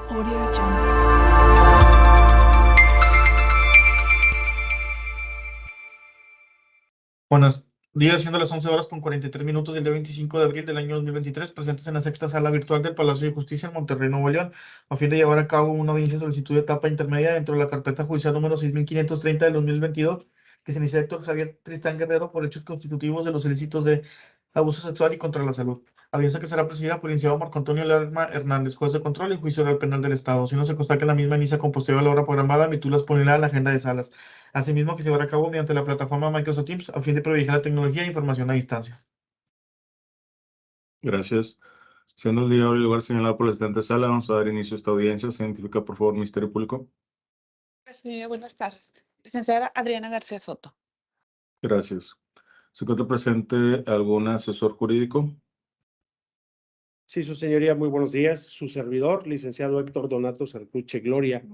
Audio Jungle. Buenos días, siendo las 11 horas con 43 minutos del día 25 de abril del año 2023, presentes en la sexta sala virtual del Palacio de Justicia en Monterrey, Nuevo León, a fin de llevar a cabo una audiencia de solicitud de etapa intermedia dentro de la carpeta judicial número 6530 del 2022, que se inicia Héctor Javier Tristán Guerrero por hechos constitutivos de los ilícitos de abuso sexual y contra la salud. Audiencia que será presidida por el licenciado Marco Antonio Lerma Hernández, juez de control y juicio oral penal del Estado. Si no se consta que la misma inicia con posterior a la hora programada, Mitulas pondrá en la agenda de salas. Asimismo, que se llevará a cabo mediante la plataforma Microsoft Teams a fin de privilegiar la tecnología e información a distancia. Gracias. Siendo el día y el lugar señalado por la asistente sala, vamos a dar inicio a esta audiencia. Se identifica, por favor, Ministerio Público. Señoría, buenas tardes. Licenciada Adriana García Soto. Gracias. ¿Se encuentra presente algún asesor jurídico? Sí, su señoría, muy buenos días. Su servidor, licenciado Héctor Donato Sartuche Gloria,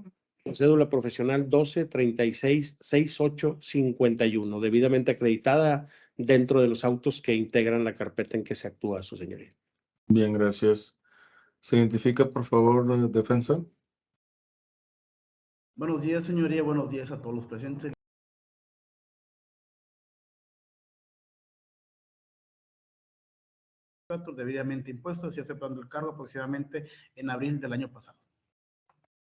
con cédula profesional 12366851, debidamente acreditada dentro de los autos que integran la carpeta en que se actúa, su señoría. Bien, gracias. ¿Se identifica, por favor, defensa? Buenos días, señoría. Buenos días a todos los presentes. Debidamente impuestos y aceptando el cargo aproximadamente en abril del año pasado.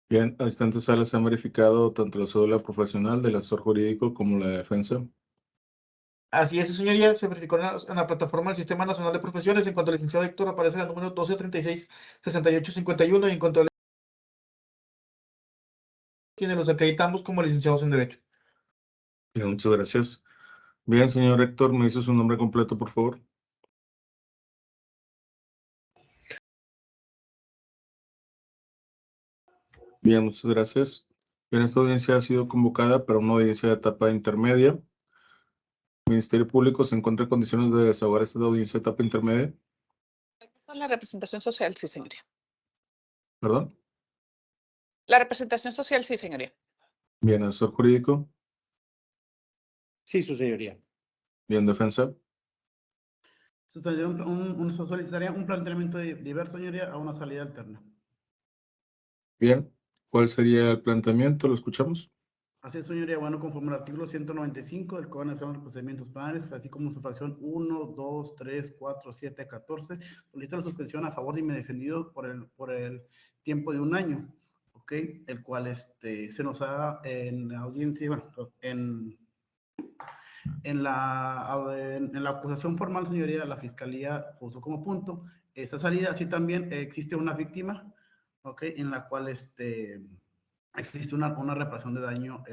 Bien, asistente sala, ¿se han verificado tanto la cédula profesional del asesor jurídico como la de defensa? Así es, señoría, se verificó en la plataforma del Sistema Nacional de Profesiones. En cuanto al licenciado Héctor, aparece el número 1236-6851 y en cuanto a quienes los acreditamos como licenciados en Derecho. Bien, muchas gracias. Bien, señor Héctor, ¿me dice su nombre completo, por favor? Bien, muchas gracias. Bien, esta audiencia ha sido convocada para una audiencia de etapa intermedia. ¿El Ministerio Público se encuentra en condiciones de desahogar esta audiencia de etapa intermedia? La representación social, sí, señoría. ¿Perdón? La representación social, sí, señoría. Bien, asesor jurídico. Sí, su señoría. Bien, defensa. Solicitaría un planteamiento diverso, señoría, a una salida alterna. Bien, ¿cuál sería el planteamiento? ¿Lo escuchamos? Así es, señoría. Bueno, conforme al artículo 195 del Código Nacional de Procedimientos Penales, así como su fracción 1, 2, 3, 4, 7, 14, solicito la suspensión a favor de mi defendido por el tiempo de un año, ¿ok? El cual se nos ha en audiencia, bueno, en la acusación formal, señoría, la Fiscalía puso como punto esta salida. Así también existe una víctima, ¿ok? En la cual existe una reparación de daño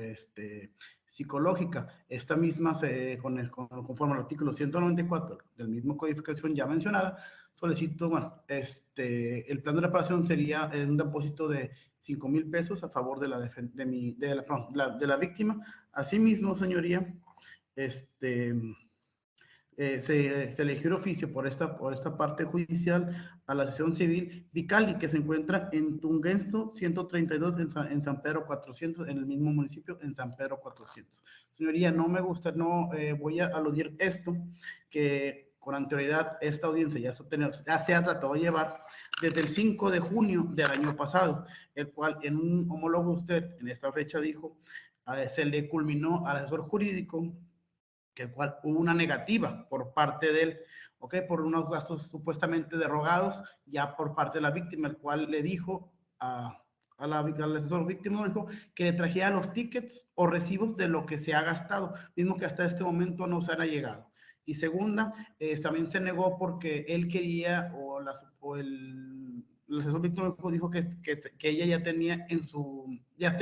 psicológica. Esta misma, conforme al artículo 194 del mismo codificación ya mencionada, solicito, bueno, el plan de reparación sería un depósito de 5,000 pesos a favor de la víctima. Asimismo, señoría, se eligió oficio por esta parte judicial a la sesión civil Vicali, que se encuentra en Tunguensto 132 en San Pedro 400, en el mismo municipio, en San Pedro 400. Señoría, no me gusta, voy a aludir esto, que con anterioridad esta audiencia ya se ha tratado de llevar desde el 5 de junio del año pasado, el cual en un homólogo usted en esta fecha dijo, se le culminó al asesor jurídico que cual hubo una negativa por parte de él, ¿ok? Por unos gastos supuestamente derogados ya por parte de la víctima, el cual le dijo al asesor victimario que le trajera los tickets o recibos de lo que se ha gastado, mismo que hasta este momento no se han llegado. Y segunda, también se negó porque él quería, el asesor victimario dijo que ella ya tenía ya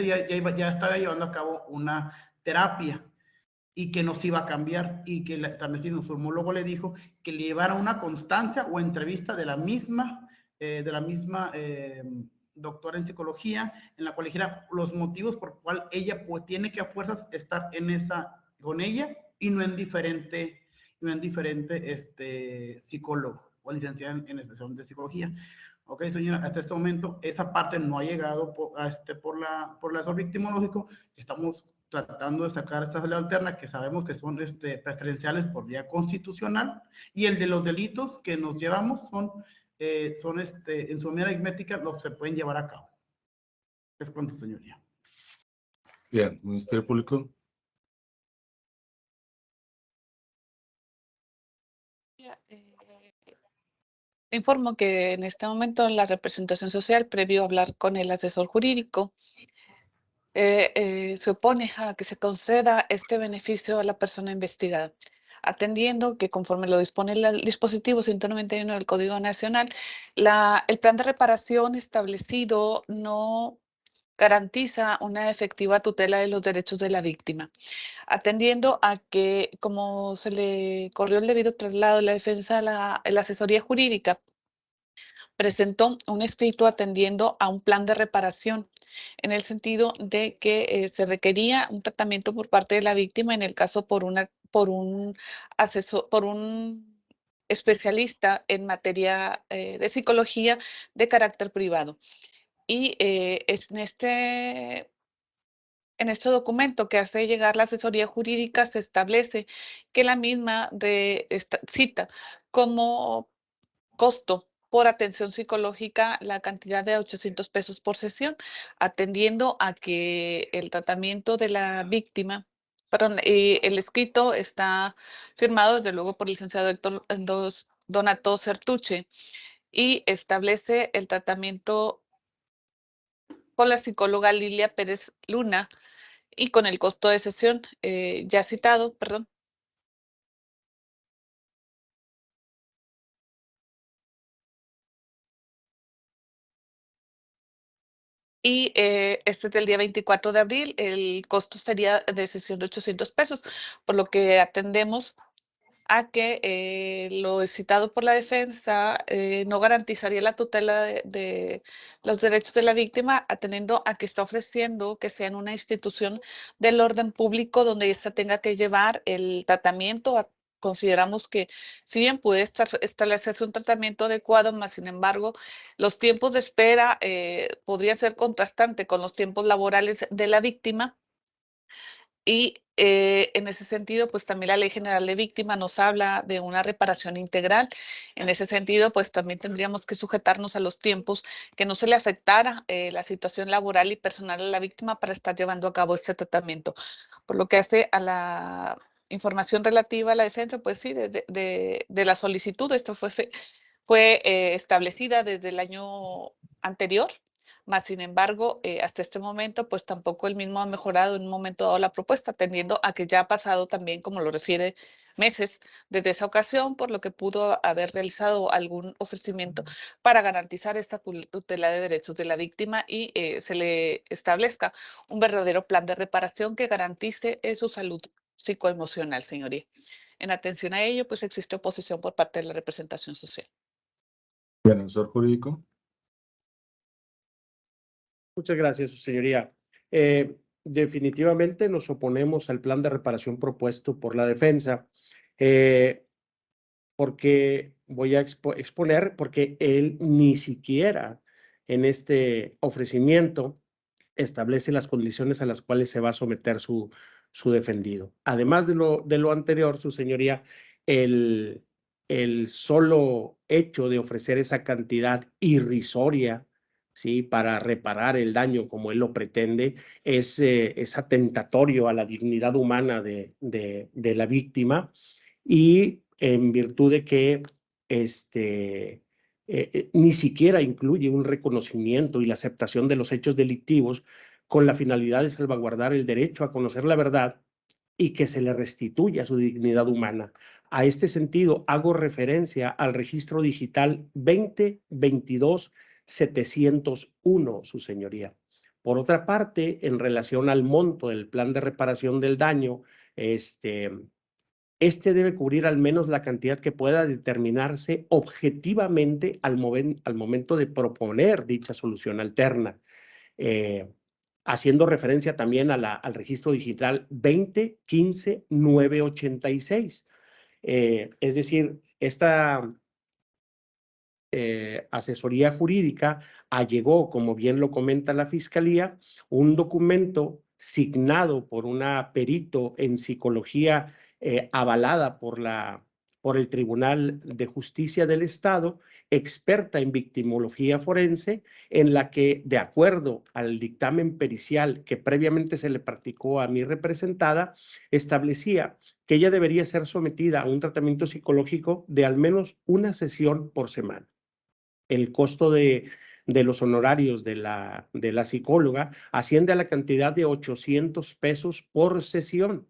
estaba llevando a cabo una terapia y que nos iba a cambiar, y que también su homólogo le dijo que le llevara una constancia o entrevista de la misma doctora en psicología, en la cual dijera los motivos por cual ella pues, tiene que a fuerzas estar con ella y no en diferente psicólogo o licenciada en especial de psicología. Ok, señora, hasta este momento esa parte no ha llegado por el asesor victimológico. Estamos tratando de sacar esta salida alterna que sabemos que son preferenciales por vía constitucional, y el de los delitos que nos llevamos en su manera aritmética se pueden llevar a cabo. Es cuanto, señoría. Bien, Ministerio Público. Informo que en este momento la representación social, previo a hablar con el asesor jurídico, se opone a que se conceda este beneficio a la persona investigada, atendiendo que conforme lo dispone el dispositivo 191 del Código Nacional, el plan de reparación establecido no garantiza una efectiva tutela de los derechos de la víctima, atendiendo a que, como se le corrió el debido traslado, la defensa, la asesoría jurídica presentó un escrito atendiendo a un plan de reparación en el sentido de que se requería un tratamiento por parte de la víctima, en el caso por un asesor, por un especialista en materia de psicología de carácter privado. Y en este documento que hace llegar la asesoría jurídica se establece que la misma cita como costo por atención psicológica la cantidad de 800 pesos por sesión, atendiendo a que el tratamiento de la víctima, perdón, el escrito está firmado desde luego por el licenciado Héctor Donato Certuche y establece el tratamiento con la psicóloga Lilia Pérez Luna y con el costo de sesión ya citado, perdón. Y este es del día 24 de abril, el costo sería de sesión de 800 pesos, por lo que atendemos a que lo citado por la defensa no garantizaría la tutela de los derechos de la víctima, atendiendo a que está ofreciendo que sea en una institución del orden público donde ésta tenga que llevar el tratamiento. Consideramos que si bien puede establecerse un tratamiento adecuado, más sin embargo, los tiempos de espera podrían ser contrastantes con los tiempos laborales de la víctima. Y en ese sentido, pues también la Ley General de Víctimas nos habla de una reparación integral. En ese sentido, pues también tendríamos que sujetarnos a los tiempos, que no se le afectara la situación laboral y personal a la víctima para estar llevando a cabo este tratamiento. Por lo que hace a la información relativa a la defensa, pues sí, de la solicitud, esto fue establecida desde el año anterior. Más sin embargo, hasta este momento, pues tampoco el mismo ha mejorado en un momento dado la propuesta, atendiendo a que ya ha pasado también, como lo refiere, meses desde esa ocasión, por lo que pudo haber realizado algún ofrecimiento para garantizar esta tutela de derechos de la víctima y se le establezca un verdadero plan de reparación que garantice su salud psicoemocional, señoría. En atención a ello, pues existe oposición por parte de la representación social. Bien, asesor jurídico. Muchas gracias, su señoría. Definitivamente nos oponemos al plan de reparación propuesto por la defensa, porque voy a exponer, porque él ni siquiera en este ofrecimiento establece las condiciones a las cuales se va a someter su defendido. Además de lo anterior, su señoría, el solo hecho de ofrecer esa cantidad irrisoria, ¿sí?, para reparar el daño como él lo pretende, es atentatorio a la dignidad humana de la víctima, y en virtud de que ni siquiera incluye un reconocimiento y la aceptación de los hechos delictivos con la finalidad de salvaguardar el derecho a conocer la verdad y que se le restituya su dignidad humana. A este sentido, hago referencia al registro digital 2022-701, su señoría. Por otra parte, en relación al monto del plan de reparación del daño, este debe cubrir al menos la cantidad que pueda determinarse objetivamente al momento de proponer dicha solución alterna, haciendo referencia también al registro digital 2015-986. Es decir, esta asesoría jurídica allegó, como bien lo comenta la Fiscalía, un documento signado por una perito en psicología avalada por el Tribunal de Justicia del Estado, experta en victimología forense, en la que, de acuerdo al dictamen pericial que previamente se le practicó a mi representada, establecía que ella debería ser sometida a un tratamiento psicológico de al menos una sesión por semana. El costo de los honorarios de la psicóloga asciende a la cantidad de 800 pesos por sesión.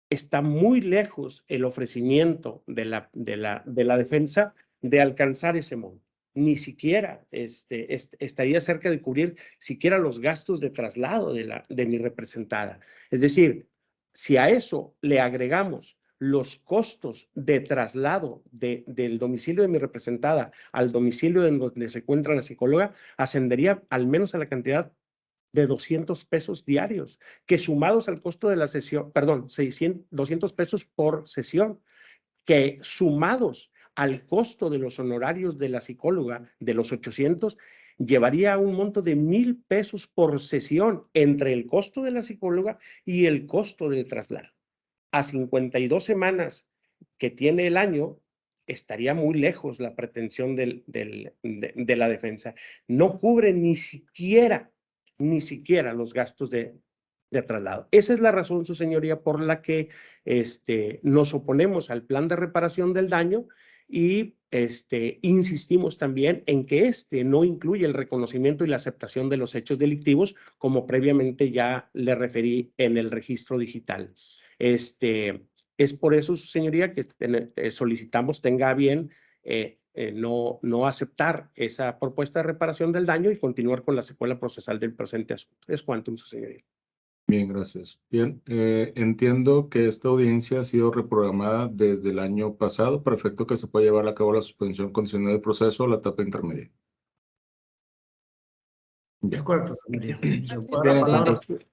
Está muy lejos el ofrecimiento de la defensa de alcanzar ese monto. Ni siquiera estaría cerca de cubrir siquiera los gastos de traslado de mi representada. Es decir, si a eso le agregamos los costos de traslado del domicilio de mi representada al domicilio en donde se encuentra la psicóloga, ascendería al menos a la cantidad de 200 pesos diarios, que sumados al costo de la sesión, perdón, 200 pesos por sesión, que sumados al costo de los honorarios de la psicóloga, de los 800, llevaría a un monto de 1,000 pesos por sesión entre el costo de la psicóloga y el costo del traslado. A 52 semanas que tiene el año, estaría muy lejos la pretensión de la defensa. No cubre ni siquiera los gastos de traslado. Esa es la razón, su señoría, por la que nos oponemos al plan de reparación del daño y insistimos también en que no incluye el reconocimiento y la aceptación de los hechos delictivos, como previamente ya le referí en el registro digital. Es por eso, su señoría, que solicitamos tenga a bien no aceptar esa propuesta de reparación del daño y continuar con la secuela procesal del presente asunto. Es cuanto, su señoría. Bien, gracias. Bien, entiendo que esta audiencia ha sido reprogramada desde el año pasado para efecto que se pueda llevar a cabo la suspensión condicional del proceso a la etapa intermedia. Es Bien. correcto, señoría. Bien, entonces,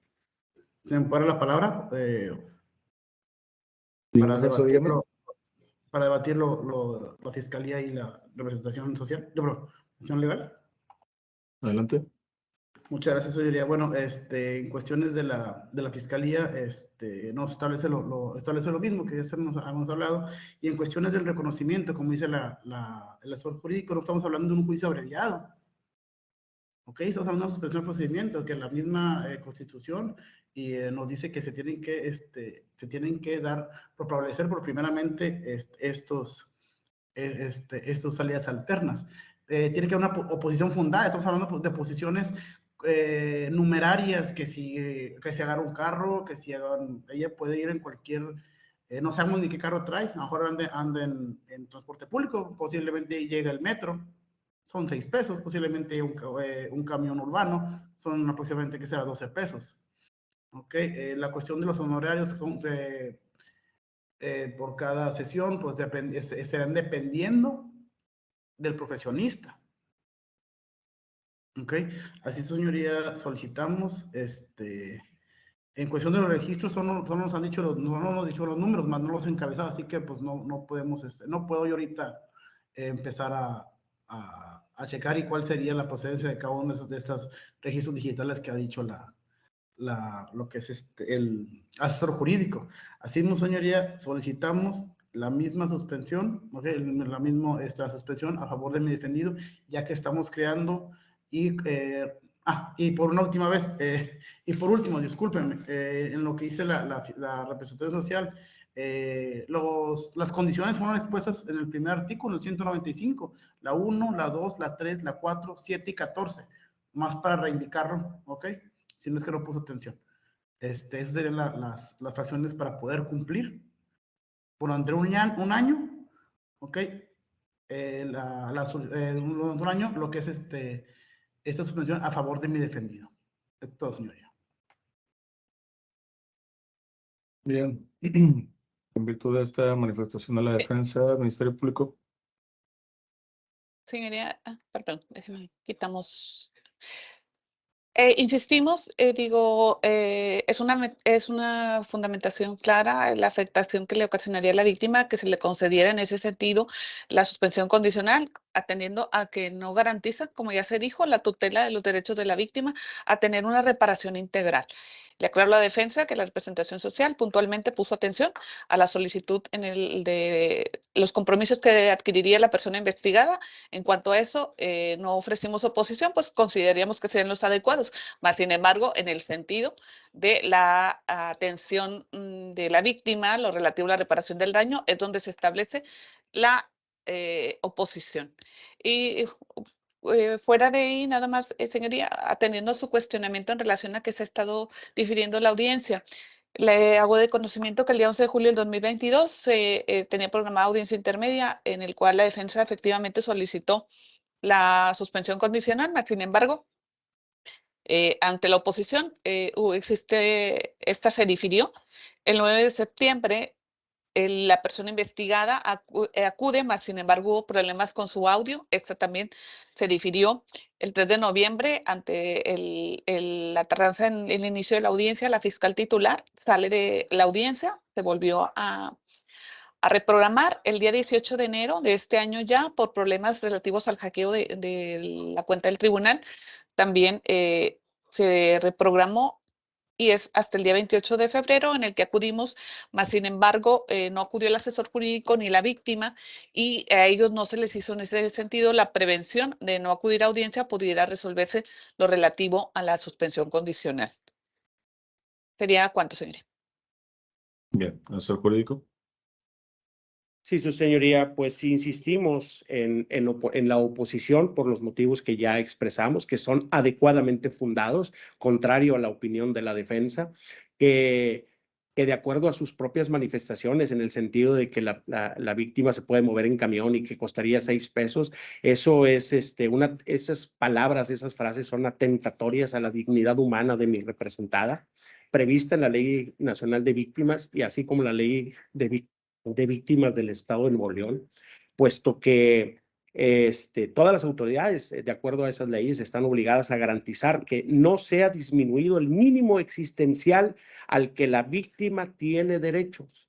¿Se me puede la palabra? bien, Para Alfonso, dígame. debatirlo la Fiscalía y la representación social, representación legal. Adelante. Muchas gracias, señoría. Bueno, en cuestiones de la Fiscalía, nos establece establece lo mismo que ya hemos hablado, y en cuestiones del reconocimiento, como dice el asesor jurídico, no estamos hablando de un juicio abreviado. ¿Ok? Estamos hablando de suspensión del procedimiento, que la misma Constitución nos dice que se tienen que dar, por prevalecer por primeramente estos salidas alternas. Tiene que haber una oposición fundada. Estamos hablando de posiciones numerarias, que si agarra un carro, que si ella puede ir en cualquier, no sabemos ni qué carro trae, a lo mejor anda en transporte público, posiblemente llega el metro, son 6 pesos, posiblemente un camión urbano, son aproximadamente, que será 12 pesos. ¿Ok? La cuestión de los honorarios por cada sesión, pues serán dependiendo del profesionista. ¿Ok? Así, señoría, solicitamos, en cuestión de los registros, solo nos han dicho no nos han dicho los números, más no los encabezados, así que pues no podemos, no puedo yo ahorita empezar a checar y cuál sería la procedencia de cada uno de esos registros digitales que ha dicho lo que es el asesor jurídico. Así, señoría, solicitamos la misma suspensión, ¿okay? La suspensión a favor de mi defendido, ya que estamos creando y por una última vez, y por último, discúlpenme, en lo que dice la representación social, las condiciones fueron expuestas en el primer artículo, el 195, la 1, la 2, la 3, la 4, 7 y 14, más para reindicarlo, ¿ok? Si no es que no puso atención. Esas serían las fracciones para poder cumplir durante un año, ¿ok? Durante un año, lo que es esta suspensión a favor de mi defendido. Es todo, señoría. Bien. En virtud de esta manifestación de la defensa, Ministerio Público. Señoría, perdón, déjeme, quitamos. Insistimos, es una fundamentación clara la afectación que le ocasionaría a la víctima que se le concediera en ese sentido la suspensión condicional, atendiendo a que no garantiza, como ya se dijo, la tutela de los derechos de la víctima a tener una reparación integral. Le aclaro a la defensa que la representación social puntualmente puso atención a la solicitud de los compromisos que adquiriría la persona investigada. En cuanto a eso, no ofrecimos oposición, pues consideraríamos que serían los adecuados. Más sin embargo, en el sentido de la atención de la víctima, lo relativo a la reparación del daño, es donde se establece la oposición. Y fuera de ahí, nada más, señoría, atendiendo a su cuestionamiento en relación a que se ha estado difiriendo la audiencia, le hago de conocimiento que el día 11 de julio del 2022 se tenía programada audiencia intermedia en el cual la defensa efectivamente solicitó la suspensión condicional, mas sin embargo, ante la oposición, esta se difirió. El 9 de septiembre, la persona investigada acude, mas sin embargo hubo problemas con su audio. Esta también se difirió. El 3 de noviembre, ante la tardanza en el inicio de la audiencia, la fiscal titular sale de la audiencia, se volvió a reprogramar el día 18 de enero de este año ya por problemas relativos al hackeo de la cuenta del tribunal. También se reprogramó y es hasta el día 28 de febrero en el que acudimos, mas sin embargo no acudió el asesor jurídico ni la víctima y a ellos no se les hizo en ese sentido la prevención de no acudir a audiencia, pudiera resolverse lo relativo a la suspensión condicional. ¿Sería cuánto, señoría? Bien, asesor jurídico. Sí, su señoría, pues insistimos en la oposición por los motivos que ya expresamos, que son adecuadamente fundados, contrario a la opinión de la defensa, que de acuerdo a sus propias manifestaciones, en el sentido de que la víctima se puede mover en camión y que costaría 6 pesos, eso es esas palabras, esas frases son atentatorias a la dignidad humana de mi representada, prevista en la Ley Nacional de Víctimas y así como la Ley de Víctimas del Estado de Nuevo León, puesto que todas las autoridades, de acuerdo a esas leyes, están obligadas a garantizar que no sea disminuido el mínimo existencial al que la víctima tiene derechos.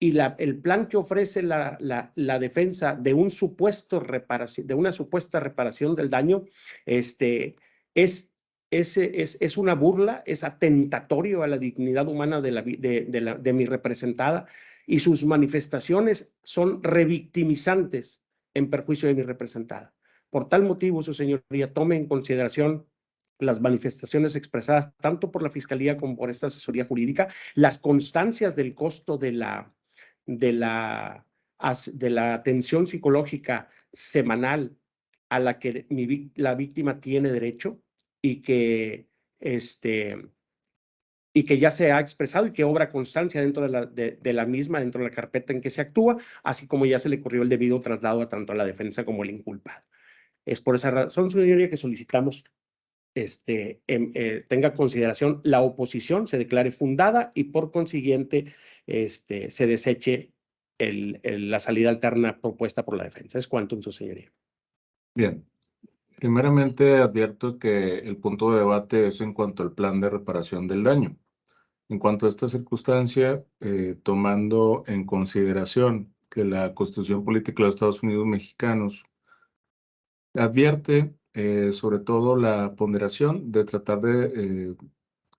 Y el plan que ofrece la defensa de una supuesta reparación del daño es una burla, es atentatorio a la dignidad humana de mi representada, y sus manifestaciones son revictimizantes en perjuicio de mi representada. Por tal motivo, su señoría, tome en consideración las manifestaciones expresadas tanto por la Fiscalía como por esta asesoría jurídica, las constancias del costo de la atención psicológica semanal a la que la víctima tiene derecho y que ya se ha expresado y que obra constancia dentro de la misma, dentro de la carpeta en que se actúa, así como ya se le ocurrió el debido traslado tanto a la defensa como al inculpado. Es por esa razón, señoría, que solicitamos tenga consideración la oposición, se declare fundada y por consiguiente se deseche la salida alterna propuesta por la defensa. Es cuanto, su señoría. Bien. Primeramente advierto que el punto de debate es en cuanto al plan de reparación del daño. En cuanto a esta circunstancia, tomando en consideración que la Constitución Política de los Estados Unidos Mexicanos advierte sobre todo la ponderación de tratar de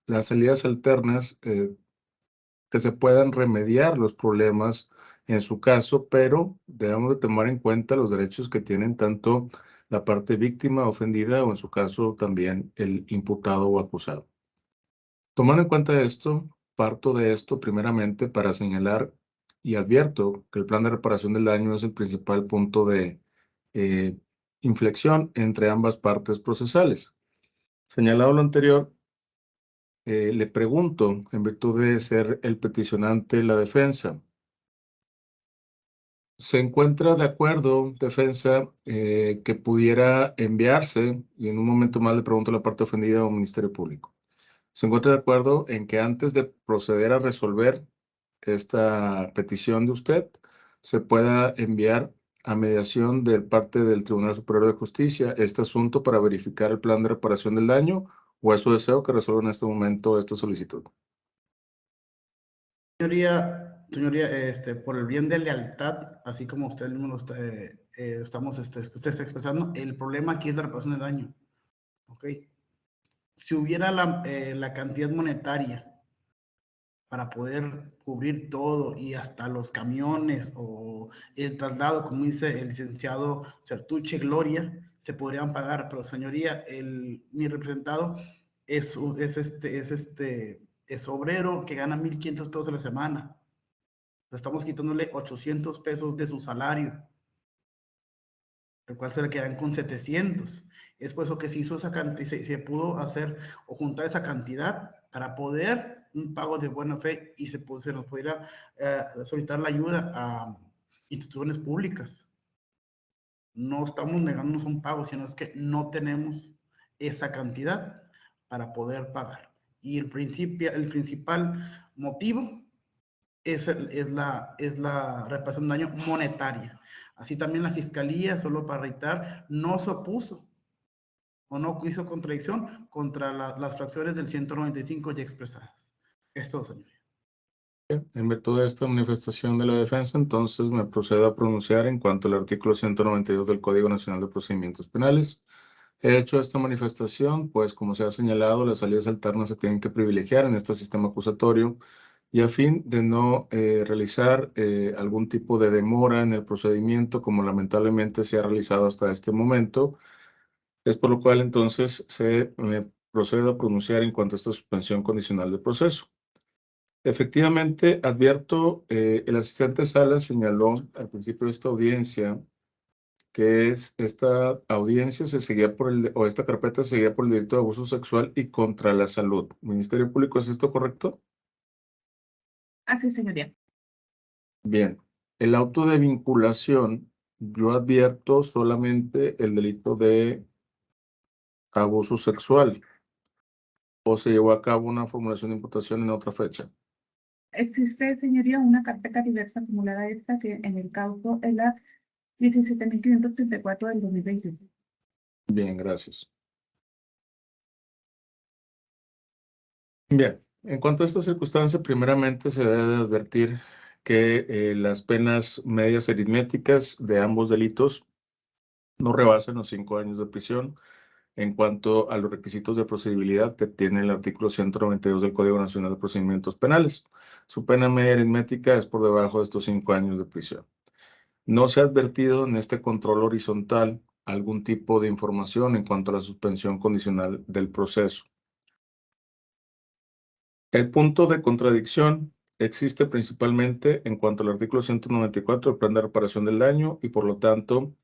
las salidas alternas que se puedan remediar los problemas en su caso, pero debemos de tomar en cuenta los derechos que tienen tanto la parte víctima ofendida o en su caso también el imputado o acusado. Tomando en cuenta esto, parto de esto primeramente para señalar y advierto que el plan de reparación del daño es el principal punto de inflexión entre ambas partes procesales. Señalado lo anterior, le pregunto, en virtud de ser el peticionante la defensa, ¿se encuentra de acuerdo, defensa, que pudiera enviarse, y en un momento más le pregunto a la parte ofendida o Ministerio Público, ¿se encuentra de acuerdo en que antes de proceder a resolver esta petición de usted, se pueda enviar a mediación de parte del Tribunal Superior de Justicia este asunto para verificar el plan de reparación del daño, o es su deseo que resuelva en este momento esta solicitud? Señoría, por el bien de lealtad, así como usted mismo usted está expresando, el problema aquí es la reparación de daño. ¿Ok? si hubiera la cantidad monetaria para poder cubrir todo y hasta los camiones o el traslado, como dice el licenciado Certuche Gloria, se podrían pagar, pero señoría, mi representado es obrero que gana 1,500 pesos a la semana. Estamos quitándole 800 pesos de su salario, el cual se le quedan con 700. Es por eso que se hizo esa cantidad, se pudo hacer o juntar esa cantidad para poder un pago de buena fe y se nos pudiera solicitar la ayuda a instituciones públicas. No estamos negándonos un pago, sino es que no tenemos esa cantidad para poder pagar. Y el principal motivo es la reparación de daño monetaria. Así también la Fiscalía, solo para reiterar, no se opuso o no hizo contradicción contra las fracciones del 195 ya expresadas. Es todo, señor. En virtud de esta manifestación de la defensa, entonces me procedo a pronunciar en cuanto al artículo 192 del Código Nacional de Procedimientos Penales. He hecho esta manifestación, pues como se ha señalado, las salidas alternas se tienen que privilegiar en este sistema acusatorio y a fin de no realizar algún tipo de demora en el procedimiento, como lamentablemente se ha realizado hasta este momento, es por lo cual entonces me procedo a pronunciar en cuanto a esta suspensión condicional del proceso. Efectivamente, advierto, el asistente Sala señaló al principio de esta audiencia que esta audiencia se seguía o esta carpeta se seguía por el delito de abuso sexual y contra la salud. Ministerio Público, ¿es esto correcto? Así, señoría. Bien, el auto de vinculación, yo advierto solamente el delito de abuso sexual, o se llevó a cabo una formulación de imputación en otra fecha. Existe, señoría, una carpeta diversa acumulada a esta en el causa en la 17.534 del 2020. Bien, gracias. Bien, en cuanto a esta circunstancia, primeramente se debe de advertir que las penas medias aritméticas de ambos delitos no rebasan los 5 años de prisión en cuanto a los requisitos de procedibilidad que tiene el artículo 192 del Código Nacional de Procedimientos Penales. Su pena media aritmética es por debajo de estos 5 años de prisión. No se ha advertido en este control horizontal algún tipo de información en cuanto a la suspensión condicional del proceso. El punto de contradicción existe principalmente en cuanto al artículo 194 del Plan de Reparación del Daño y, por lo tanto,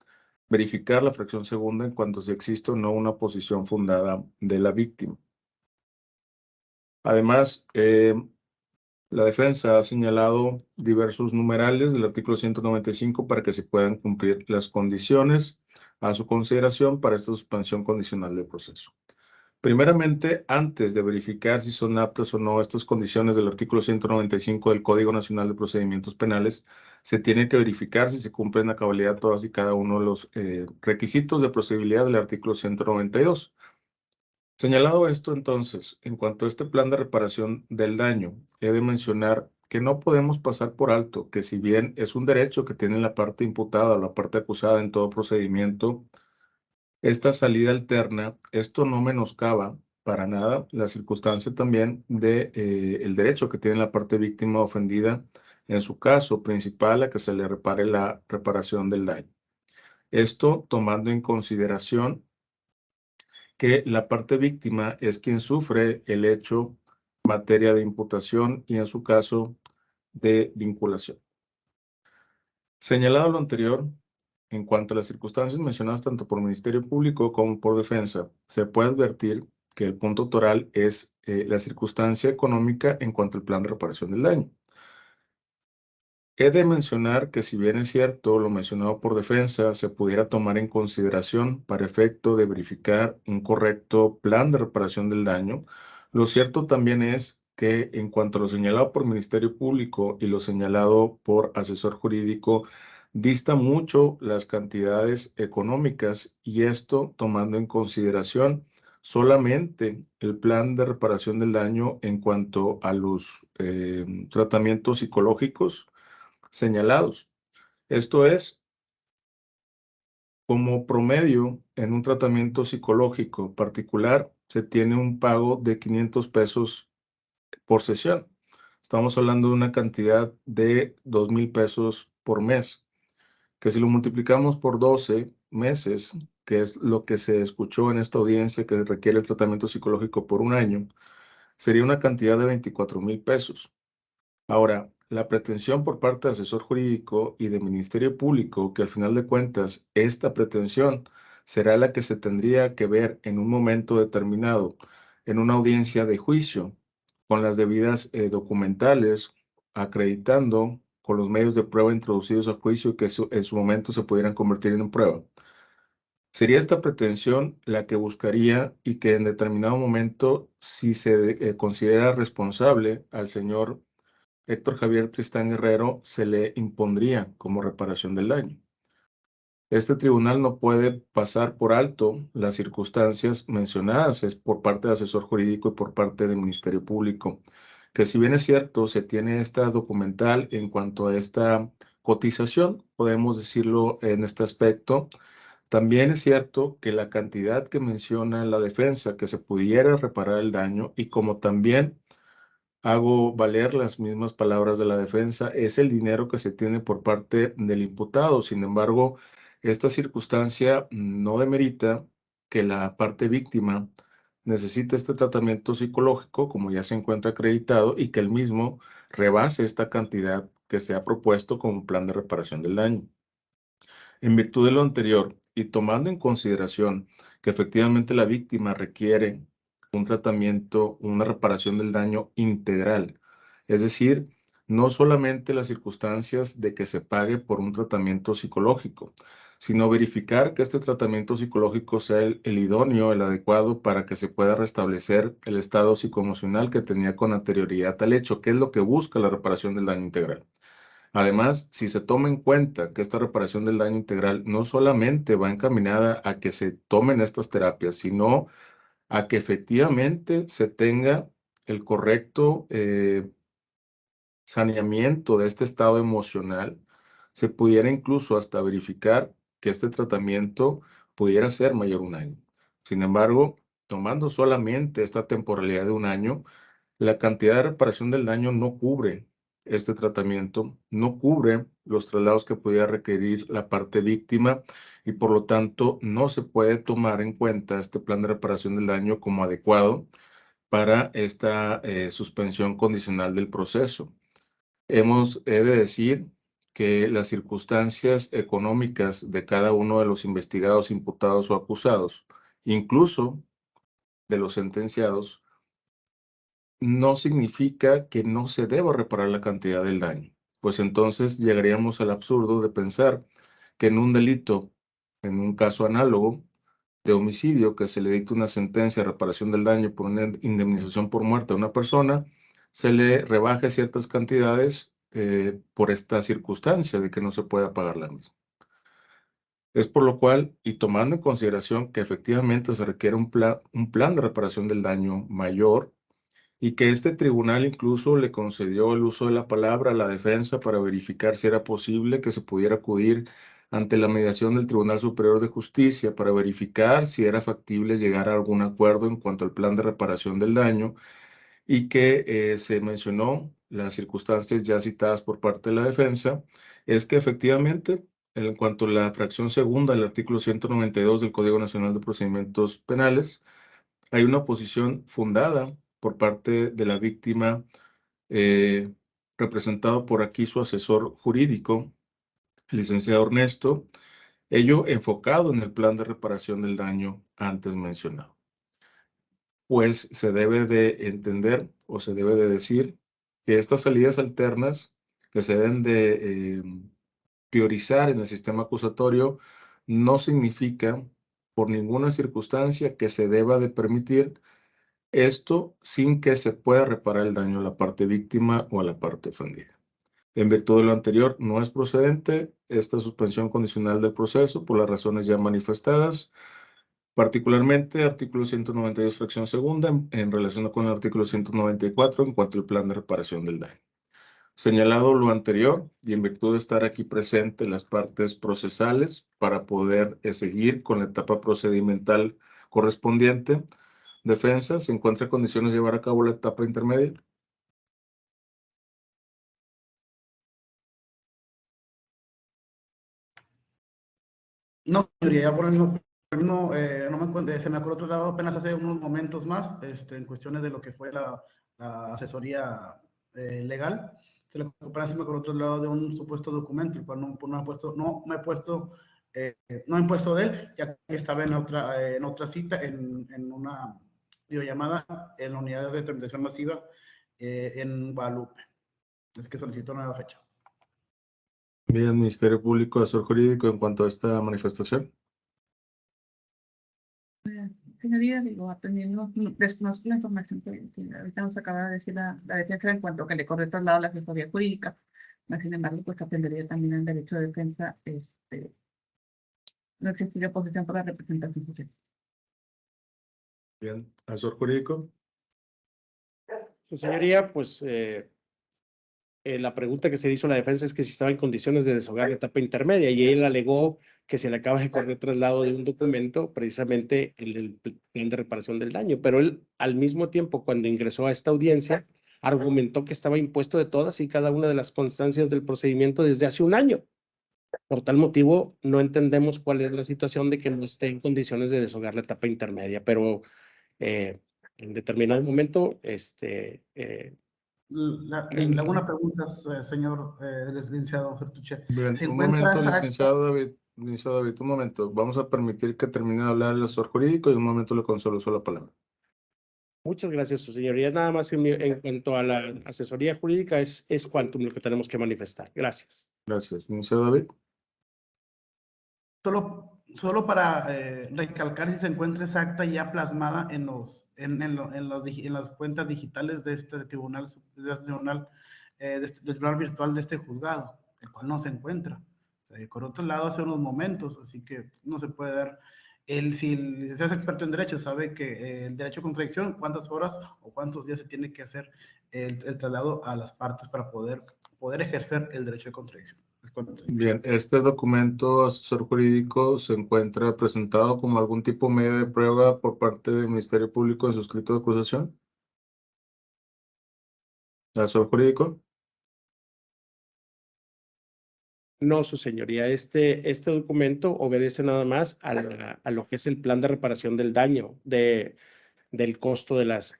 verificar la fracción segunda en cuanto si existe o no una posición fundada de la víctima. Además, la defensa ha señalado diversos numerales del artículo 195 para que se puedan cumplir las condiciones a su consideración para esta suspensión condicional del proceso. Primeramente, antes de verificar si son aptas o no estas condiciones del artículo 195 del Código Nacional de Procedimientos Penales, se tiene que verificar si se cumplen a cabalidad todas y cada uno de los requisitos de procedibilidad del artículo 192. Señalado esto, entonces, en cuanto a este plan de reparación del daño, he de mencionar que no podemos pasar por alto que si bien es un derecho que tiene la parte imputada o la parte acusada en todo procedimiento, esta salida alterna, esto no menoscaba para nada la circunstancia también de el derecho que tiene la parte víctima ofendida, en su caso principal, a que se le repare la reparación del daño. Esto tomando en consideración que la parte víctima es quien sufre el hecho materia de imputación y en su caso de vinculación. Señalado lo anterior, en cuanto a las circunstancias mencionadas tanto por Ministerio Público como por Defensa, se puede advertir que el punto toral es la circunstancia económica en cuanto al plan de reparación del daño. He de mencionar que si bien es cierto lo mencionado por Defensa se pudiera tomar en consideración para efecto de verificar un correcto plan de reparación del daño, lo cierto también es que en cuanto a lo señalado por Ministerio Público y lo señalado por asesor jurídico, dista mucho las cantidades económicas y esto tomando en consideración solamente el plan de reparación del daño en cuanto a los tratamientos psicológicos señalados. Esto es Como promedio, en un tratamiento psicológico particular, se tiene un pago de 500 pesos por sesión. Estamos hablando de una cantidad de 2,000 pesos por mes, que si lo multiplicamos por 12 meses, que es lo que se escuchó en esta audiencia que requiere el tratamiento psicológico por un año, sería una cantidad de 24,000 pesos. Ahora, la pretensión por parte de asesor jurídico y de Ministerio Público, que al final de cuentas esta pretensión será la que se tendría que ver en un momento determinado en una audiencia de juicio, con las debidas documentales, acreditando con los medios de prueba introducidos al juicio que en su momento se pudieran convertir en prueba. Sería esta pretensión la que buscaría y que en determinado momento, si se considera responsable al señor Héctor Javier Tristán Guerrero, se le impondría como reparación del daño. Este tribunal no puede pasar por alto las circunstancias mencionadas por parte de asesor jurídico y por parte del Ministerio Público, que si bien es cierto, se tiene esta documental en cuanto a esta cotización, podemos decirlo en este aspecto. También es cierto que la cantidad que menciona la defensa que se pudiera reparar el daño, y como también hago valer las mismas palabras de la defensa, es el dinero que se tiene por parte del imputado. Sin embargo, esta circunstancia no demerita que la parte víctima necesite este tratamiento psicológico, como ya se encuentra acreditado, y que el mismo rebase esta cantidad que se ha propuesto como plan de reparación del daño. En virtud de lo anterior, y tomando en consideración que efectivamente la víctima requiere un tratamiento, una reparación del daño integral, es decir, no solamente las circunstancias de que se pague por un tratamiento psicológico, sino verificar que este tratamiento psicológico sea el idóneo, el adecuado para que se pueda restablecer el estado psicoemocional que tenía con anterioridad al hecho, que es lo que busca la reparación del daño integral. Además, si se toma en cuenta que esta reparación del daño integral no solamente va encaminada a que se tomen estas terapias, sino a que efectivamente se tenga el correcto saneamiento de este estado emocional, se pudiera incluso hasta verificar que este tratamiento pudiera ser mayor a un año. Sin embargo, tomando solamente esta temporalidad de un año, la cantidad de reparación del daño no cubre este tratamiento, no cubre los traslados que pudiera requerir la parte víctima y por lo tanto no se puede tomar en cuenta este plan de reparación del daño como adecuado para esta suspensión condicional del proceso. He de decir que las circunstancias económicas de cada uno de los investigados, imputados o acusados, incluso de los sentenciados, no significa que no se deba reparar la cantidad del daño, pues entonces llegaríamos al absurdo de pensar que en un delito, en un caso análogo de homicidio, que se le dicta una sentencia de reparación del daño por una indemnización por muerte a una persona, se le rebaje ciertas cantidades por esta circunstancia de que no se pueda pagar la misma. Es por lo cual, y tomando en consideración que efectivamente se requiere un plan de reparación del daño mayor, y que este tribunal incluso le concedió el uso de la palabra a la defensa para verificar si era posible que se pudiera acudir ante la mediación del Tribunal Superior de Justicia para verificar si era factible llegar a algún acuerdo en cuanto al plan de reparación del daño, y que se mencionó las circunstancias ya citadas por parte de la defensa, es que efectivamente, en cuanto a la fracción segunda del artículo 192 del Código Nacional de Procedimientos Penales, hay una posición fundada por parte de la víctima, representado por aquí su asesor jurídico, el licenciado Ernesto, ello enfocado en el plan de reparación del daño antes mencionado. Pues se debe de entender o se debe de decir que estas salidas alternas que se deben de priorizar en el sistema acusatorio no significa por ninguna circunstancia que se deba de permitir esto sin que se pueda reparar el daño a la parte víctima o a la parte ofendida. En virtud de lo anterior, no es procedente esta suspensión condicional del proceso por las razones ya manifestadas, particularmente artículo 192, fracción segunda, en relación con el artículo 194 en cuanto al plan de reparación del daño. Señalado lo anterior y en virtud de estar aquí presentes las partes procesales para poder seguir con la etapa procedimental correspondiente, defensa se encuentra en condiciones de llevar a cabo la etapa intermedia. No, señoría, ya por el no, no me encuentro, se me ocurrió otro lado apenas hace unos momentos más, en cuestiones de lo que fue la asesoría legal. Apenas se me ocurrió otro lado de un supuesto documento, el cual no me he puesto, no me he puesto de él, ya que estaba en otra cita, en una videollamada en la unidad de tramitación masiva en Guadalupe. Es que solicito nueva fecha. Bien, Ministerio Público, asesor jurídico, en cuanto a esta manifestación. Señoría, digo, atendiendo, desconozco la información que ahorita nos acaba de decir la defensa en cuanto a que le corre traslado a la asesoría jurídica. Sin embargo, pues atendería también el derecho de defensa. No existiría oposición por la representación social. Bien, asesor jurídico. Su señoría, pues la pregunta que se hizo a la defensa es que si estaba en condiciones de desahogar la etapa intermedia y él alegó que se le acaba de correr traslado de un documento, precisamente el plan de reparación del daño, pero él al mismo tiempo cuando ingresó a esta audiencia argumentó que estaba impuesto de todas y cada una de las constancias del procedimiento desde hace un año. Por tal motivo, no entendemos cuál es la situación de que no esté en condiciones de desahogar la etapa intermedia, pero en determinado momento, Le hago una pregunta, señor licenciado Fertuche. Bien, ¿Se un encuentra momento, esa acta? licenciado David, un momento. Vamos a permitir que termine de hablar el asesor jurídico y un momento le concedo la palabra. Muchas gracias, su señoría. Nada más en cuanto a la asesoría jurídica es cuanto lo que tenemos que manifestar. Gracias. Gracias. Licenciado David. Solo para recalcar si se encuentra esa acta ya plasmada en las cuentas digitales de este tribunal, del tribunal virtual de este juzgado, el cual no se encuentra. O sea, por otro lado, hace unos momentos, así que no se puede dar. Si el licenciado es experto en derecho, sabe que el derecho de contradicción, cuántas horas o cuántos días se tiene que hacer el traslado a las partes para poder ejercer el derecho de contradicción. Bien, este documento, asesor jurídico, se encuentra presentado como algún tipo de medio de prueba por parte del Ministerio Público en su escrito de acusación. Asesor jurídico. No, su señoría, este documento obedece nada más a lo que es el plan de reparación del daño, del costo de las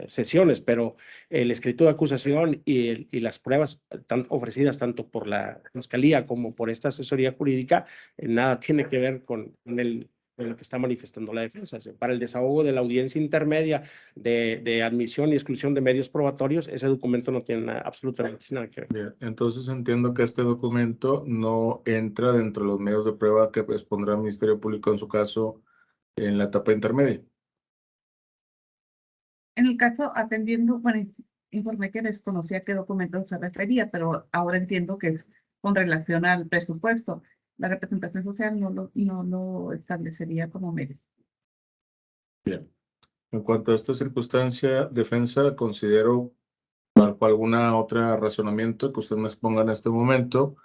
sesiones, pero el escrito de acusación y las pruebas ofrecidas tanto por la Fiscalía como por esta asesoría jurídica, nada tiene que ver con lo que está manifestando la defensa. Para el desahogo de la audiencia intermedia de admisión y exclusión de medios probatorios, ese documento no tiene absolutamente nada que ver. Bien, entonces entiendo que este documento no entra dentro de los medios de prueba que expondrá el Ministerio Público en su caso en la etapa intermedia. En el caso, atendiendo, bueno, informé que desconocía a qué documento se refería, pero ahora entiendo que es con relación al presupuesto. La representación social no lo establecería como medio. Bien. En cuanto a esta circunstancia, defensa, considero bajo alguna otra razonamiento que usted me exponga en este momento,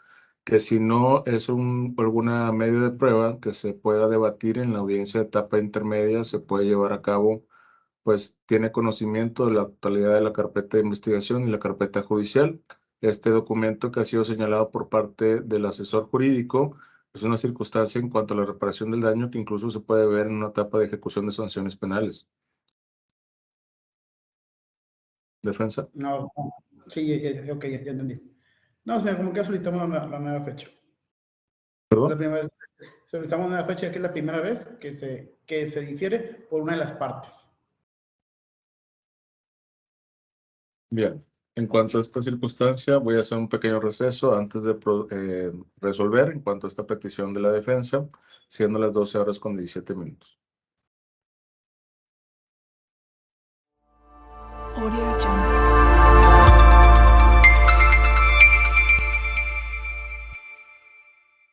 que si no es alguna medio de prueba que se pueda debatir en la audiencia de etapa intermedia, se puede llevar a cabo, pues tiene conocimiento de la totalidad de la carpeta de investigación y la carpeta judicial. Este documento que ha sido señalado por parte del asesor jurídico es una circunstancia en cuanto a la reparación del daño que incluso se puede ver en una etapa de ejecución de sanciones penales. Defensa. No, sí, ok, ya entendí. No, señor, como que solicitamos la nueva fecha. ¿Perdón? La primera vez, solicitamos una nueva fecha, que es la primera vez que se difiere por una de las partes. Bien, en cuanto a esta circunstancia, voy a hacer un pequeño receso antes de resolver en cuanto a esta petición de la defensa, siendo las 12 horas con 17 minutos.